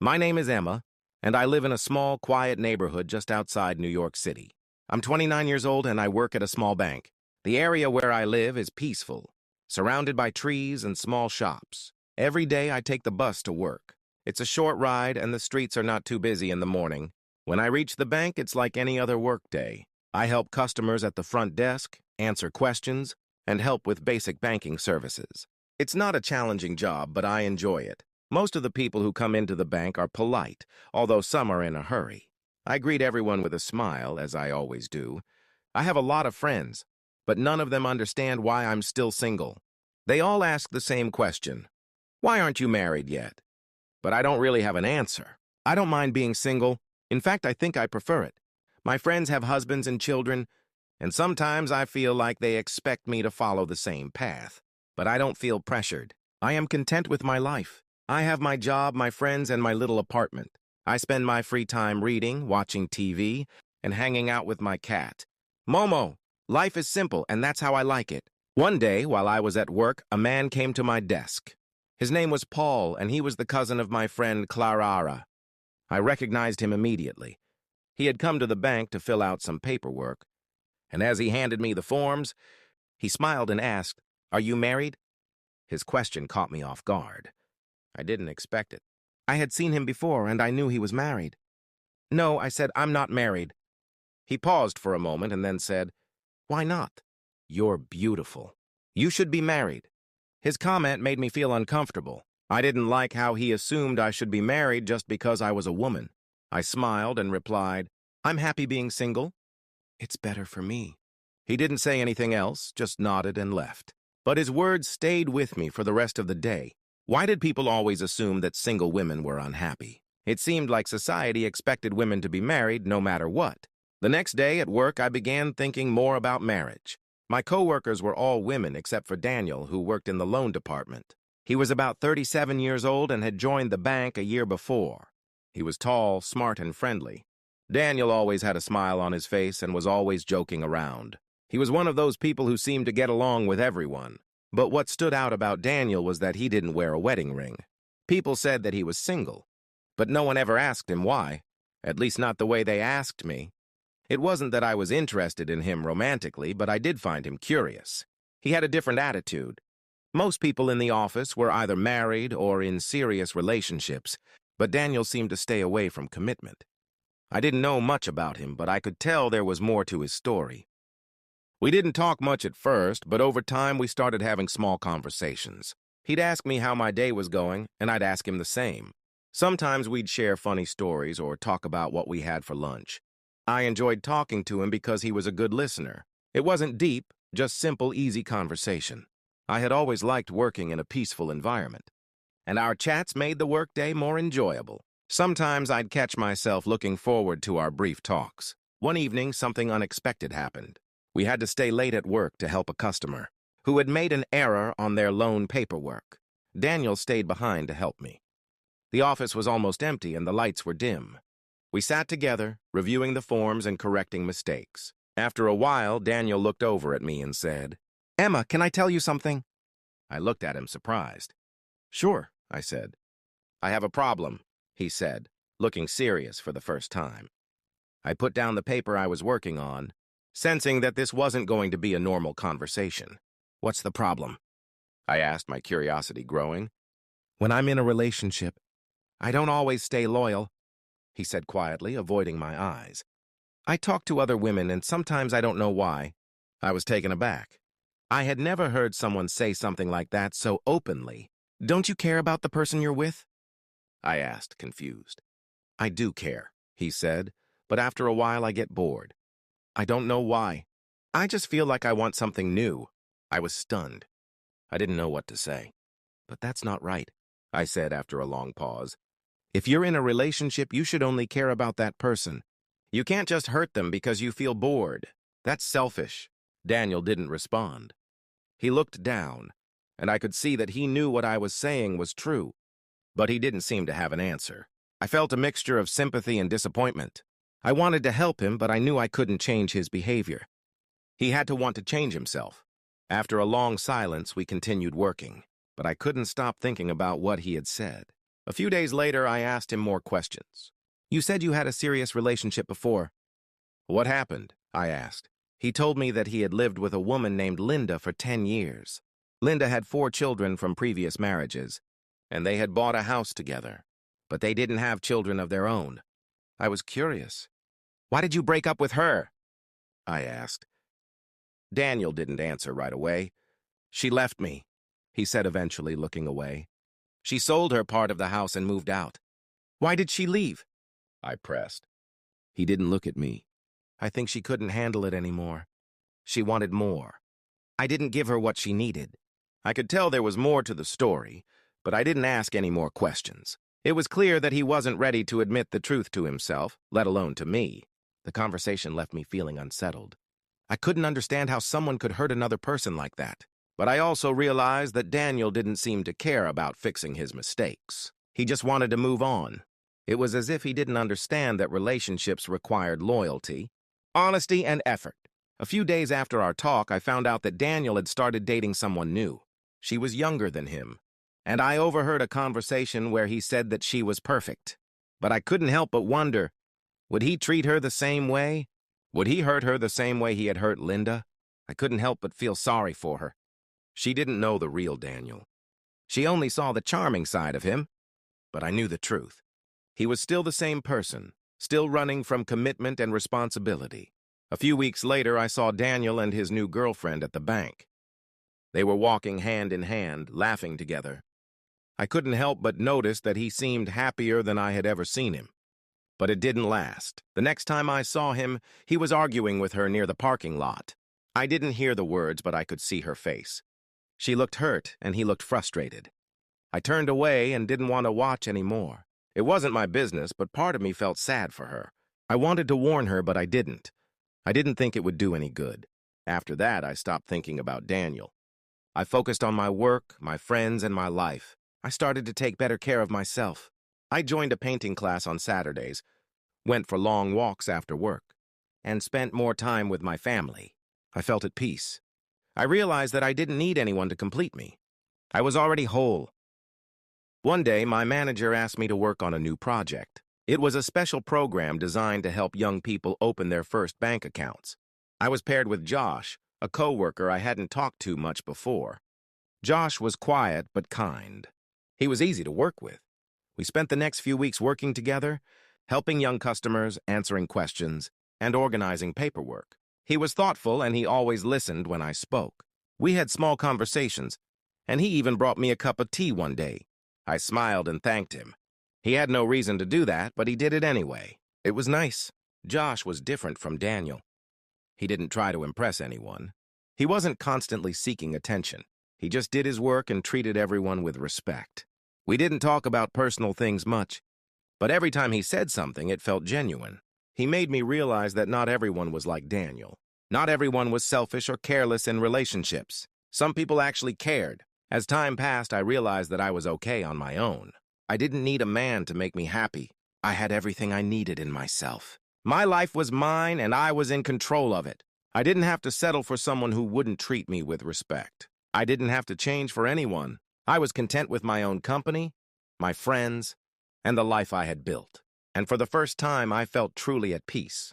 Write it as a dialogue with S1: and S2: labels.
S1: My name is Emma, and I live in a small, quiet neighborhood just outside New York City. I'm 29 years old and I work at a small bank. The area where I live is peaceful, surrounded by trees and small shops. Every day I take the bus to work. It's a short ride and the streets are not too busy in the morning. When I reach the bank, it's like any other work day. I help customers at the front desk, answer questions, and help with basic banking services. It's not a challenging job, but I enjoy it. Most of the people who come into the bank are polite, although some are in a hurry. I greet everyone with a smile, as I always do. I have a lot of friends, but none of them understand why I'm still single. They all ask the same question: why aren't you married yet? But I don't really have an answer. I don't mind being single. In fact, I think I prefer it. My friends have husbands and children, and sometimes I feel like they expect me to follow the same path. But I don't feel pressured. I am content with my life. I have my job, my friends, and my little apartment. I spend my free time reading, watching TV, and hanging out with my cat. Momo, life is simple, and that's how I like it. One day, while I was at work, a man came to my desk. His name was Paul, and he was the cousin of my friend Clara. I recognized him immediately. He had come to the bank to fill out some paperwork, and as he handed me the forms, he smiled and asked, "Are you married?" His question caught me off guard. I didn't expect it. I had seen him before, and I knew he was married. "No," I said, "I'm not married." He paused for a moment and then said, "Why not? You're beautiful. You should be married." His comment made me feel uncomfortable. I didn't like how he assumed I should be married just because I was a woman. I smiled and replied, "I'm happy being single. It's better for me." He didn't say anything else, just nodded and left. But his words stayed with me for the rest of the day. Why did people always assume that single women were unhappy? It seemed like society expected women to be married no matter what. The next day at work, I began thinking more about marriage. My coworkers were all women except for Daniel, who worked in the loan department. He was about 37 years old and had joined the bank a year before. He was tall, smart, and friendly. Daniel always had a smile on his face and was always joking around. He was one of those people who seemed to get along with everyone. But what stood out about Daniel was that he didn't wear a wedding ring. People said that he was single, but no one ever asked him why, at least not the way they asked me. It wasn't that I was interested in him romantically, but I did find him curious. He had a different attitude. Most people in the office were either married or in serious relationships, but Daniel seemed to stay away from commitment. I didn't know much about him, but I could tell there was more to his story. We didn't talk much at first, but over time we started having small conversations. He'd ask me how my day was going, and I'd ask him the same. Sometimes we'd share funny stories or talk about what we had for lunch. I enjoyed talking to him because he was a good listener. It wasn't deep, just simple, easy conversation. I had always liked working in a peaceful environment, and our chats made the workday more enjoyable. Sometimes I'd catch myself looking forward to our brief talks. One evening, something unexpected happened. We had to stay late at work to help a customer who had made an error on their loan paperwork. Daniel stayed behind to help me. The office was almost empty and the lights were dim. We sat together, reviewing the forms and correcting mistakes. After a while, Daniel looked over at me and said, "Emma, can I tell you something?" I looked at him surprised. "Sure," I said. "I have a problem," he said, looking serious for the first time. I put down the paper I was working on, sensing that this wasn't going to be a normal conversation. "What's the problem?" I asked, my curiosity growing. "When I'm in a relationship, I don't always stay loyal," he said quietly, avoiding my eyes. "I talk to other women, and sometimes I don't know why." I was taken aback. I had never heard someone say something like that so openly. "Don't you care about the person you're with?" I asked, confused. "I do care," he said, "but after a while I get bored. I don't know why. I just feel like I want something new." I was stunned. I didn't know what to say. "But that's not right," I said after a long pause. "If you're in a relationship, you should only care about that person. You can't just hurt them because you feel bored. That's selfish." Daniel didn't respond. He looked down, and I could see that he knew what I was saying was true, but he didn't seem to have an answer. I felt a mixture of sympathy and disappointment. I wanted to help him, but I knew I couldn't change his behavior. He had to want to change himself. After a long silence, we continued working, but I couldn't stop thinking about what he had said. A few days later, I asked him more questions. You said you had a serious relationship before. What happened? I asked. He told me that he had lived with a woman named Linda for 10 years. Linda had 4 children from previous marriages, and they had bought a house together. But they didn't have children of their own. I was curious. Why did you break up with her? I asked. Daniel didn't answer right away. She left me, he said eventually, looking away. She sold her part of the house and moved out. Why did she leave? I pressed. He didn't look at me. I think she couldn't handle it anymore. She wanted more. I didn't give her what she needed. I could tell there was more to the story, but I didn't ask any more questions. It was clear that he wasn't ready to admit the truth to himself, let alone to me. The conversation left me feeling unsettled. I couldn't understand how someone could hurt another person like that. But I also realized that Daniel didn't seem to care about fixing his mistakes. He just wanted to move on. It was as if he didn't understand that relationships required loyalty, honesty, and effort. A few days after our talk, I found out that Daniel had started dating someone new. She was younger than him, and I overheard a conversation where he said that she was perfect. But I couldn't help but wonder, would he treat her the same way? Would he hurt her the same way he had hurt Linda? I couldn't help but feel sorry for her. She didn't know the real Daniel. She only saw the charming side of him, but I knew the truth. He was still the same person, still running from commitment and responsibility. A few weeks later, I saw Daniel and his new girlfriend at the bank. They were walking hand in hand, laughing together. I couldn't help but notice that he seemed happier than I had ever seen him. But it didn't last. The next time I saw him, he was arguing with her near the parking lot. I didn't hear the words, but I could see her face. She looked hurt, and he looked frustrated. I turned away and didn't want to watch anymore. It wasn't my business, but part of me felt sad for her. I wanted to warn her, but I didn't. I didn't think it would do any good. After that, I stopped thinking about Daniel. I focused on my work, my friends, and my life. I started to take better care of myself. I joined a painting class on Saturdays, went for long walks after work, and spent more time with my family. I felt at peace. I realized that I didn't need anyone to complete me. I was already whole. One day, my manager asked me to work on a new project. It was a special program designed to help young people open their first bank accounts. I was paired with Josh, a coworker I hadn't talked to much before. Josh was quiet but kind. He was easy to work with. We spent the next few weeks working together, helping young customers, answering questions, and organizing paperwork. He was thoughtful, and he always listened when I spoke. We had small conversations, and he even brought me a cup of tea one day. I smiled and thanked him. He had no reason to do that, but he did it anyway. It was nice. Josh was different from Daniel. He didn't try to impress anyone. He wasn't constantly seeking attention. He just did his work and treated everyone with respect. We didn't talk about personal things much, but every time he said something, it felt genuine. He made me realize that not everyone was like Daniel. Not everyone was selfish or careless in relationships. Some people actually cared. As time passed, I realized that I was okay on my own. I didn't need a man to make me happy. I had everything I needed in myself. My life was mine, and I was in control of it. I didn't have to settle for someone who wouldn't treat me with respect. I didn't have to change for anyone. I was content with my own company, my friends, and the life I had built. And for the first time, I felt truly at peace.